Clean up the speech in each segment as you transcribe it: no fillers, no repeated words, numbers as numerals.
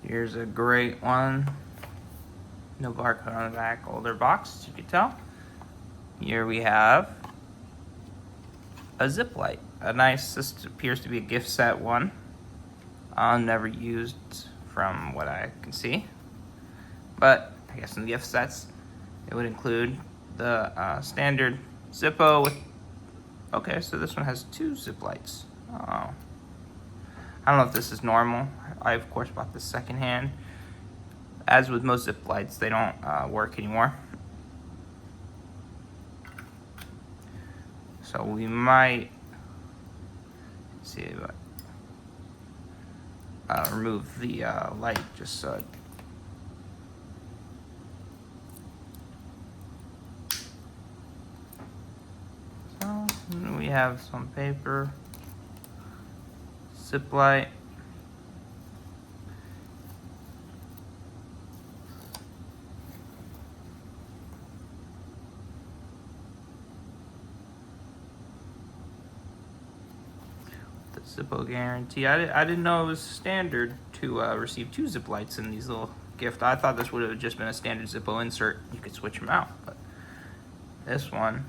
Here's a great one. No barcode on the back, older box, as you can tell. Here we have a zip light. A nice, this appears to be a gift set one. Never used from what I can see. But I guess in the gift sets, it would include the standard Zippo with, okay, so this one has 2 zip lights. Oh. I don't know if this is normal. I, of course, bought this secondhand. As with most zip lights, they don't work anymore. So we might see, remove the light just so. So we have some paper, zip light. Zippo guarantee. I didn't know it was standard to receive 2 zip lights in these little gift. I thought this would have just been a standard Zippo insert. You could switch them out, but this one,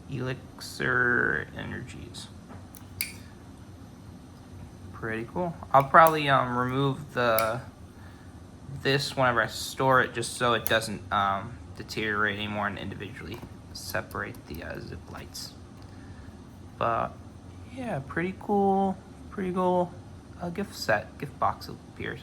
Elixir Energies. Pretty cool. I'll probably remove this whenever I store it, just so it doesn't deteriorate anymore, and individually separate the zip lights. But yeah, pretty cool gift set, gift box, it appears.